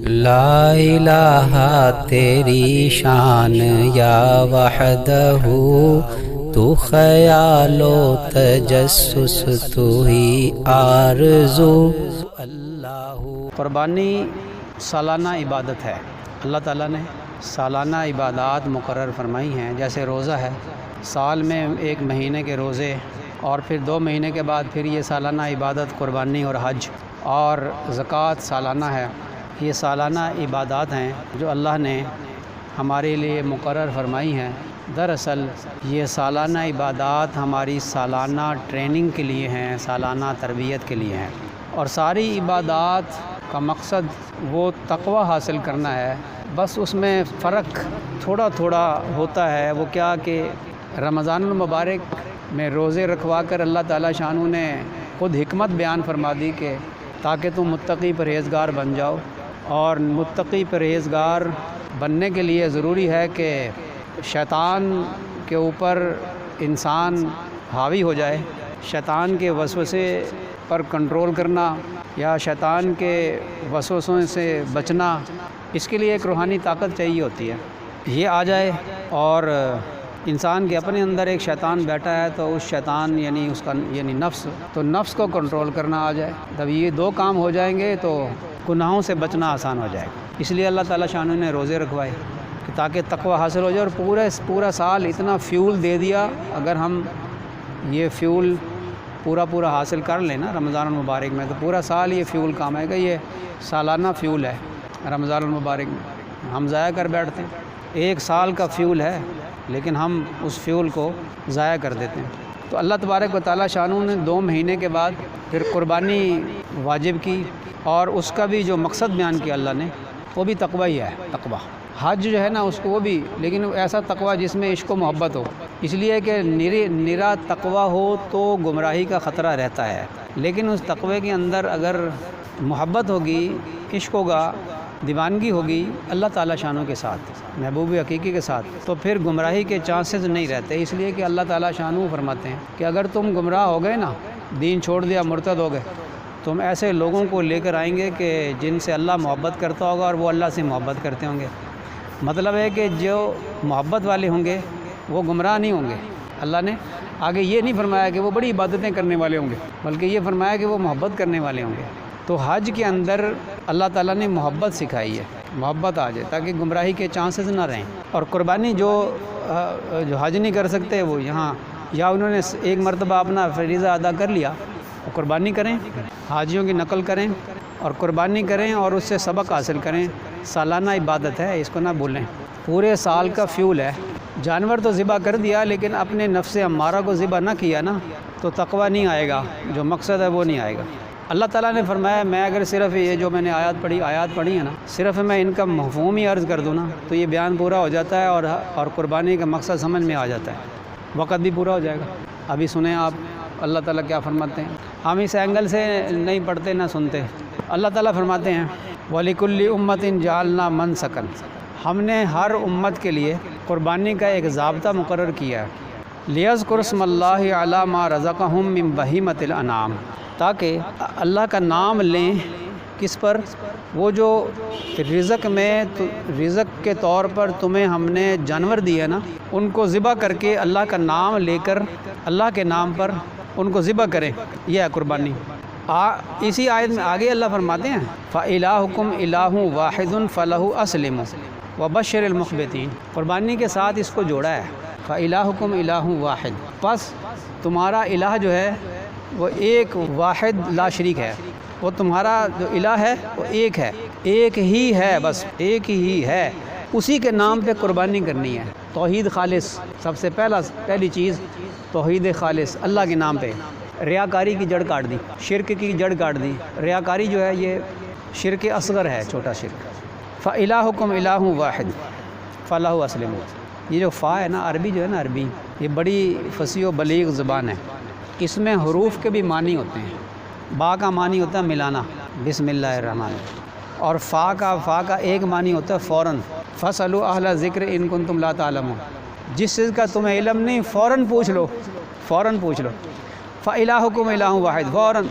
لا الہ تیری شان یا وحدہ، تو خیال و تجسس تو ہی آرزو۔ قربانی سالانہ عبادت ہے۔ اللہ تعالیٰ نے سالانہ عبادات مقرر فرمائی ہیں، جیسے روزہ ہے، سال میں ایک مہینے کے روزے، اور پھر 2 مہینے کے بعد پھر یہ سالانہ عبادت قربانی اور حج، اور زکوٰۃ سالانہ ہے۔ یہ سالانہ عبادات ہیں جو اللہ نے ہمارے لیے مقرر فرمائی ہیں۔ دراصل یہ سالانہ عبادات ہماری سالانہ ٹریننگ کے لیے ہیں، سالانہ تربیت کے لیے ہیں، اور ساری عبادات کا مقصد وہ تقوی حاصل کرنا ہے۔ بس اس میں فرق تھوڑا تھوڑا ہوتا ہے، وہ کیا کہ رمضان المبارک میں روزے رکھوا کر اللہ تعالیٰ شانہ نے خود حکمت بیان فرما دی کہ تاکہ تم متقی پرہیزگار بن جاؤ، اور متقی پرہیزگار بننے کے لیے ضروری ہے کہ شیطان کے اوپر انسان حاوی ہو جائے، شیطان کے وسوسے پر کنٹرول کرنا یا شیطان کے وسوسوں سے بچنا، اس کے لیے ایک روحانی طاقت چاہیے ہوتی ہے۔ یہ آ جائے اور انسان کے اپنے اندر ایک شیطان بیٹھا ہے تو اس شیطان یعنی نفس کو کنٹرول کرنا آ جائے، جب یہ 2 کام ہو جائیں گے تو گناہوں سے بچنا آسان ہو جائے گا۔ اس لیے اللہ تعالیٰ شانہ نے روزے رکھوائے کہ تاکہ تقوی حاصل ہو جائے، اور پورا سال اتنا فیول دے دیا۔ اگر ہم یہ فیول پورا حاصل کر لیں نا رمضان المبارک میں، تو پورا سال یہ فیول کام آئے گا۔ یہ سالانہ فیول ہے رمضان المبارک میں، ہم ضائع کر بیٹھتے ہیں۔ 1 سال کا فیول ہے لیکن ہم اس فیول کو ضائع کر دیتے ہیں۔ تو اللہ تبارک و تعالیٰ شانہ نے 2 مہینے کے بعد پھر قربانی واجب کی، اور اس کا بھی جو مقصد بیان کیا اللہ نے، وہ بھی تقوی ہی ہے۔ تقوی حج جو ہے نا اس کو وہ بھی، لیکن ایسا تقوی جس میں عشق و محبت ہو، اس لیے کہ نرا تقوی ہو تو گمراہی کا خطرہ رہتا ہے، لیکن اس تقوی کے اندر اگر محبت ہوگی، عشق ہوگا، دیوانگی ہوگی اللہ تعالیٰ شانوں کے ساتھ، محبوب حقیقی کے ساتھ، تو پھر گمراہی کے چانسز نہیں رہتے۔ اس لیے کہ اللہ تعالیٰ شانوں فرماتے ہیں کہ اگر تم گمراہ ہو گئے نا، دین چھوڑ دیا، مرتد ہو گئے، تم ایسے لوگوں کو لے کر آئیں گے کہ جن سے اللہ محبت کرتا ہوگا اور وہ اللہ سے محبت کرتے ہوں گے۔ مطلب ہے کہ جو محبت والے ہوں گے وہ گمراہ نہیں ہوں گے۔ اللہ نے آگے یہ نہیں فرمایا کہ وہ بڑی عبادتیں کرنے والے ہوں گے، بلکہ یہ فرمایا کہ وہ محبت کرنے والے ہوں گے۔ تو حج کے اندر اللہ تعالیٰ نے محبت سکھائی ہے، محبت آ جائے تاکہ گمراہی کے چانسز نہ رہیں۔ اور قربانی جو حج نہیں کر سکتے، وہ یہاں یا انہوں نے 1 مرتبہ اپنا فریضہ ادا کر لیا، وہ قربانی کریں، حاجیوں کی نقل کریں اور قربانی کریں اور اس سے سبق حاصل کریں۔ سالانہ عبادت ہے، اس کو نہ بھولیں، پورے سال کا فیول ہے۔ جانور تو ذبح کر دیا لیکن اپنے نفس امارہ کو ذبح نہ کیا نا، تو تقوی نہیں آئے گا، جو مقصد ہے وہ نہیں آئے گا۔ اللہ تعالیٰ نے فرمایا میں اگر صرف یہ جو میں نے آیات پڑھی ہے نا، صرف میں ان کا مفہوم ہی عرض کر دوں نا تو یہ بیان پورا ہو جاتا ہے، اور قربانی کا مقصد سمجھ میں آ جاتا ہے، وقت بھی پورا ہو جائے گا۔ ابھی سنیں آپ اللہ تعالیٰ کیا فرماتے ہیں، ہم اس اینگل سے نہیں پڑھتے نہ سنتے۔ اللہ تعالیٰ فرماتے ہیں وَلِكُلِّ أُمَّةٍ جَعَلْنَا مَنْسَكًا، ہم نے ہر امت کے لیے قربانی کا ایک ضابطہ مقرر کیا ہے، لِيَذْكُرُوا اسْمَ اللَّهِ عَلَىٰ مَا رَزَقَهُم مِّن بَهِيمَةِ الْأَنْعَامِ، تاکہ اللہ کا نام لیں کس پر، وہ جو رزق کے طور پر تمہیں ہم نے جانور دیے نا، ان کو ذبح کر کے اللہ کا نام لے کر اللہ کے نام پر ان کو ذبح کریں، یہ ہے قربانی۔ اسی آیت میں آگے اللہ فرماتے ہیں فَإِلَٰهُكُمْ إِلَٰهٌ وَاحِدٌ فَلَهُ أَسْلِمُوا وَبَشِّرِ الْمُخْبِتِينَ، قربانی کے ساتھ اس کو جوڑا ہے، فَإِلَٰهُكُمْ إِلَٰهٌ وَاحِدٌ، پس تمہارا الہ جو ہے وہ ایک واحد لا شریک ہے، وہ تمہارا جو الہ ہے وہ ایک ہے، ایک ہی ہے، بس ایک ہی ہے، اسی کے نام پہ قربانی کرنی ہے۔ توحید خالص، سب سے پہلی چیز توحید خالص، اللہ کے نام پہ۔ ریاکاری کی جڑ کاٹ دی، شرک کی جڑ کاٹ دی۔ ریاکاری جو ہے یہ شرک اصغر ہے، چھوٹا شرک۔ فَإِلَٰهُكُمْ إِلَٰهٌ وَاحِدٌ فَلَهُ أَسْلِمُوا، یہ جو فا ہے نا عربی جو ہے نا، عربی یہ بڑی فصیح و بلیغ زبان ہے، اس میں حروف کے بھی معنی ہوتے ہیں۔ با کا معنی ہوتا ہے ملانا، بسم اللہ الرحمن، اور فا کا ایک معنی ہوتا ہے فوراً، فَاسْأَلُوا أَهْلَ الذِّكْرِ إِن كُنتُمْ لَا تَعْلَمُونَ، جس چیز کا تمہیں علم نہیں فوراً پوچھ لو، فوراً پوچھ لو۔ فَإِلَٰهُكُمْ إِلَٰهٌ وَاحِدٌ، فوراً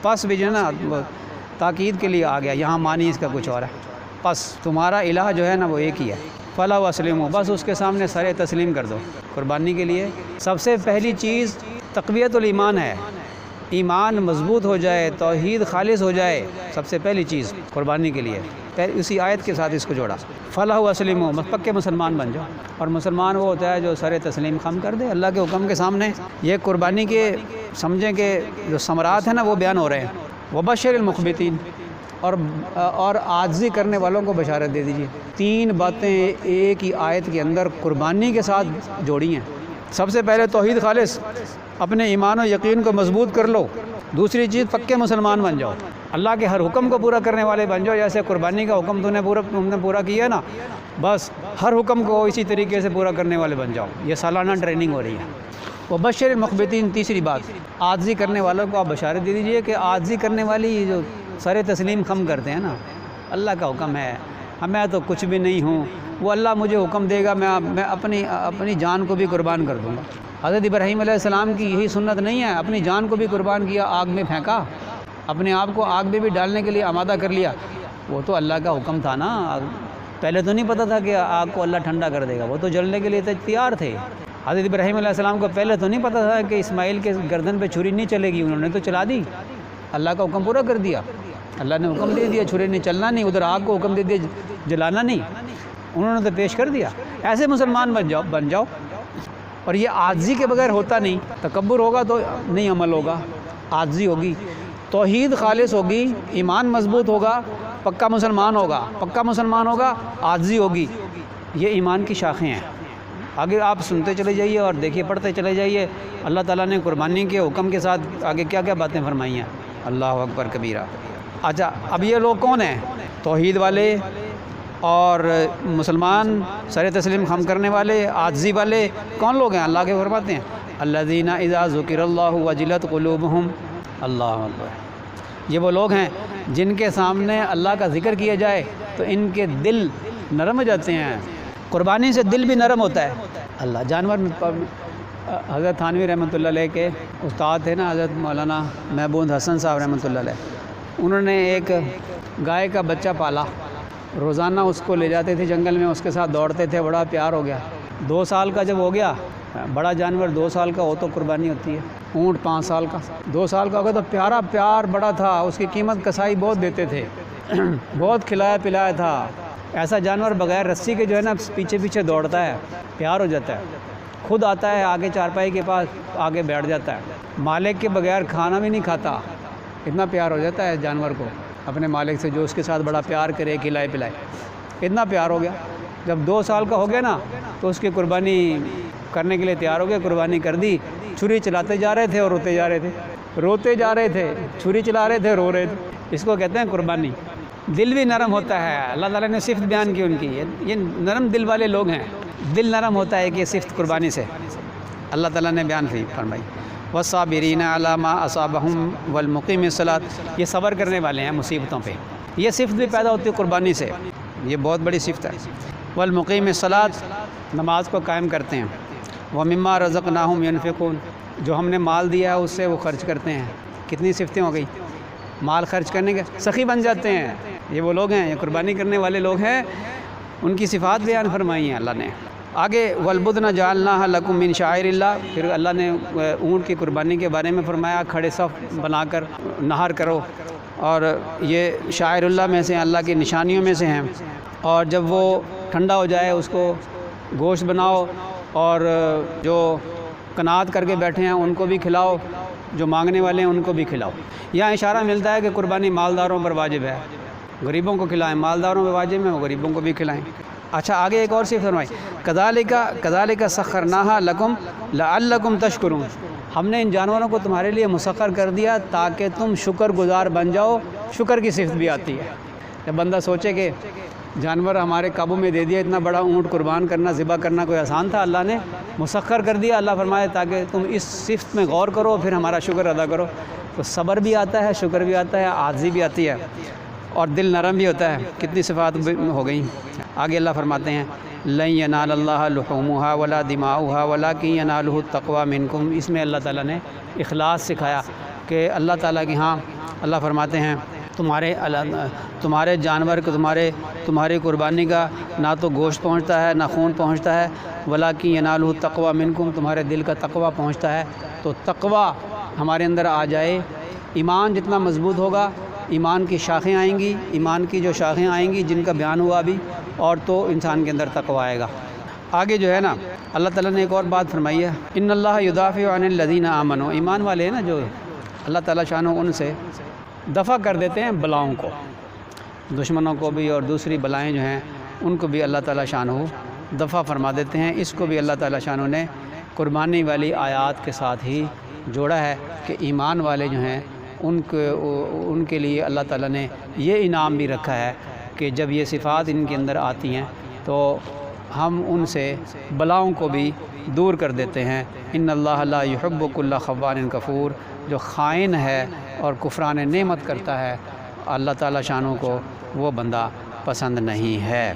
پس بھی جو ہے نا تاکید کے لیے آ گیا، یہاں معنی اس کا کچھ اور ہے۔ پس تمہارا الہ جو ہے نا وہ ایک ہی ہے، فلا وسلموا، بس اس کے سامنے سر تسلیم کر دو قربانی کے لیے۔ سب سے پہلی چیز تقویت الایمان ہے، ایمان مضبوط ہو جائے، توحید خالص ہو جائے، سب سے پہلی چیز قربانی کے لیے۔ اسی آیت کے ساتھ اس کو جوڑا، فلاح وسلموا، پکے مسلمان بن جاؤ۔ اور مسلمان وہ ہوتا ہے جو سر تسلیم خم کر دے اللہ کے حکم کے سامنے۔ یہ قربانی کے سمجھیں کہ جو ثمرات ہیں نا وہ بیان ہو رہے ہیں۔ وبشر المخبتین، اور عاجزی کرنے والوں کو بشارت دے دیجیے۔ تین باتیں ایک ہی آیت کے اندر قربانی کے ساتھ جوڑی ہیں۔ سب سے پہلے توحید خالص، اپنے ایمان و یقین کو مضبوط کر لو۔ دوسری چیز پکے مسلمان بن جاؤ، اللہ کے ہر حکم کو پورا کرنے والے بن جاؤ۔ جیسے قربانی کا حکم تم نے پورا کیا نا، بس ہر حکم کو اسی طریقے سے پورا کرنے والے بن جاؤ۔ یہ سالانہ ٹریننگ ہو رہی ہے۔ وبشر المخبتین، تیسری بات عاجزی کرنے والوں کو آپ بشارت دے دیجیے کہ عاجزی کرنے والی جو سر تسلیم خم کرتے ہیں نا، اللہ کا حکم ہے، میں تو کچھ بھی نہیں ہوں، وہ اللہ مجھے حکم دے گا، میں اپنی جان کو بھی قربان کر دوں گا۔ حضرت ابراہیم علیہ السلام کی یہی سنت نہیں ہے، اپنی جان کو بھی قربان کیا، آگ میں پھینکا، اپنے آپ کو آگ میں بھی ڈالنے کے لیے آمادہ کر لیا۔ وہ تو اللہ کا حکم تھا نا، پہلے تو نہیں پتہ تھا کہ آگ کو اللہ ٹھنڈا کر دے گا، وہ تو جلنے کے لیے تیار تھے۔ حضرت ابراہیم علیہ السلام کو پہلے تو نہیں پتہ تھا کہ اسماعیل کے گردن پہ چھری نہیں چلے گی، انہوں نے تو چلا دی، اللہ کا حکم پورا کر دیا۔ اللہ نے حکم دے دیا چھری نہیں چلنا نہیں، ادھر آگ کو حکم دے دیا جلانا نہیں، انہوں نے تو پیش کر دیا۔ ایسے مسلمان بن جاؤ۔ اور یہ عاجزی کے بغیر ہوتا نہیں، تکبر ہوگا تو نہیں عمل ہوگا، عاجزی ہوگی، توحید خالص ہوگی، ایمان مضبوط ہوگا، پکا مسلمان ہوگا، عاجزی ہوگی۔ یہ ایمان کی شاخیں ہیں۔ آگے آپ سنتے چلے جائیے اور دیکھیے، پڑھتے چلے جائیے، اللہ تعالیٰ نے قربانی کے حکم کے ساتھ آگے کیا کیا باتیں فرمائی ہیں۔ اللہ اکبر کبیرہ۔ اچھا، اب یہ لوگ کون ہیں؟ توحید والے اور مسلمان، سر تسلیم خم کرنے والے، عاجزی والے، کون لوگ ہیں؟ اللہ کے فرماتے ہیں الذین اذا ذکر اللہ وجلت قلوبہم، اللہ اکبر۔ یہ وہ لوگ ہیں جن کے سامنے اللہ کا ذکر کیا جائے تو ان کے دل نرم ہو جاتے ہیں۔ قربانی سے دل بھی نرم ہوتا ہے۔ اللہ جانور میں حضرت تھانوی رحمۃ اللہ علیہ کے استاد تھے نا، حضرت مولانا محمود حسن صاحب رحمۃ اللہ علیہ، انہوں نے ایک گائے کا بچہ پالا، روزانہ اس کو لے جاتے تھے جنگل میں، اس کے ساتھ دوڑتے تھے، بڑا پیار ہو گیا۔ 2 سال کا جب ہو گیا، بڑا جانور 2 سال کا ہو تو قربانی ہوتی ہے، اونٹ 5 سال کا، 2 سال کا ہو گیا تو پیار بڑا تھا، اس کی قیمت کسائی بہت دیتے تھے، بہت کھلایا پلایا تھا۔ ایسا جانور بغیر رسی کے جو ہے نا پیچھے دوڑتا ہے، پیار ہو جاتا ہے، خود آتا ہے آگے چارپائی کے پاس، آگے بیٹھ جاتا ہے، مالک کے بغیر کھانا بھی نہیں کھاتا، اتنا پیار ہو جاتا ہے جانور کو اپنے مالک سے، جو اس کے ساتھ بڑا پیار کرے، کھلائے پلائے، اتنا پیار ہو گیا۔ جب 2 سال کا ہو گیا نا تو اس کی قربانی کرنے کے لیے تیار ہو گیا، قربانی کر دی۔ چھری چلاتے جا رہے تھے اور روتے جا رہے تھے، چھری چلا رہے تھے، رو رہے تھے۔ اس کو کہتے ہیں قربانی۔ دل بھی نرم ہوتا ہے، اللہ تعالیٰ نے صفت بیان کی ان کی، یہ نرم دل والے لوگ ہیں، دل نرم ہوتا ہے کہ یہ صفت قربانی سے اللہ تعالیٰ نے بیان فرمائی۔ والصابرین علی ما اصابہم والمقیم الصلاۃ، یہ صبر کرنے والے ہیں مصیبتوں پہ، یہ صفت بھی پیدا ہوتی ہے قربانی سے، یہ بہت بڑی صفت ہے۔ والمقیم الصلاۃ، نماز کو قائم کرتے ہیں۔ ومما رزقناہم ینفقون، جو ہم نے مال دیا ہے اس سے وہ خرچ کرتے ہیں۔ کتنی صفتیں ہو گئی؟ مال خرچ کرنے کے سخی بن جاتے ہیں، یہ وہ لوگ ہیں، یہ قربانی کرنے والے لوگ ہیں، ان کی صفات بیان فرمائی ہیں اللہ نے۔ آگے والبدن جعلناها لکم من شعائر اللہ، پھر اللہ نے اونٹ کی قربانی کے بارے میں فرمایا، کھڑے صف بنا کر نہار کرو، اور یہ شاعر اللہ میں سے، اللہ کی نشانیوں میں سے ہیں۔ اور جب وہ ٹھنڈا ہو جائے اس کو گوشت بناؤ، اور جو قناعت کر کے بیٹھے ہیں ان کو بھی کھلاؤ، جو مانگنے والے ہیں ان کو بھی کھلاؤ۔ یہاں اشارہ ملتا ہے کہ قربانی مالداروں پر واجب ہے، غریبوں کو کھلائیں، مالداروں پر واجب ہے، غریبوں کو بھی کھلائیں۔ اچھا، آگے ایک اور صفت فرمائی، کذالک سخرناہا لکم لعلکم تشکرون، ہم نے ان جانوروں کو تمہارے لیے مسخر کر دیا تاکہ تم شکر گزار بن جاؤ۔ شکر کی صفت بھی آتی ہے، جب بندہ سوچے کہ جانور ہمارے قابو میں دے دیا، اتنا بڑا اونٹ قربان کرنا، ذبح کرنا کوئی آسان تھا؟ اللہ نے مسخر کر دیا۔ اللہ فرمائے تاکہ تم اس صفت میں غور کرو، پھر ہمارا شکر ادا کرو۔ تو صبر بھی آتا ہے، شکر بھی آتا ہے، عاجزی بھی آتی ہے، اور دل نرم بھی ہوتا ہے۔ کتنی صفات ہو گئیں۔ آگے اللہ فرماتے ہیں لن ینال اللہ لحومها ولا دماؤها ولکن ینالہ التقوی منکم، اس میں اللہ تعالیٰ نے اخلاص سکھایا کہ اللہ تعالیٰ کے ہاں اللہ فرماتے ہیں تمہارے جانور کو تمہاری قربانی کا نہ تو گوشت پہنچتا ہے نہ خون پہنچتا ہے، ولاکن ینالہ التقوی منکم، تمہارے دل کا تقوی پہنچتا ہے۔ تو تقوی ہمارے اندر آ جائے، ایمان جتنا مضبوط ہوگا، ایمان کی شاخیں آئیں گی، ایمان کی جو شاخیں آئیں گی جن کا بیان ہوا ابھی، اور تو انسان کے اندر تقوی آئے گا۔ آگے جو ہے نا اللہ تعالیٰ نے ایک اور بات فرمائی ہے، ان اللہ یدافع عن الذین آمنوا، ایمان والے ہیں نا جو، اللہ تعالیٰ شانہ ان سے دفع کر دیتے ہیں بلاؤں کو، دشمنوں کو بھی اور دوسری بلائیں جو ہیں ان کو بھی اللہ تعالیٰ شانہ دفع فرما دیتے ہیں۔ اس کو بھی اللہ تعالیٰ شانہ نے قربانی والی آیات کے ساتھ ہی جوڑا ہے کہ ایمان والے جو ہیں ان کے لیے اللہ تعالیٰ نے یہ انعام بھی رکھا ہے کہ جب یہ صفات ان کے اندر آتی ہیں تو ہم ان سے بلاؤں کو بھی دور کر دیتے ہیں۔ ان اللہ لا یحب کل خوان کفور، جو خائن ہے اور کفران نعمت کرتا ہے اللہ تعالیٰ شانوں کو وہ بندہ پسند نہیں ہے۔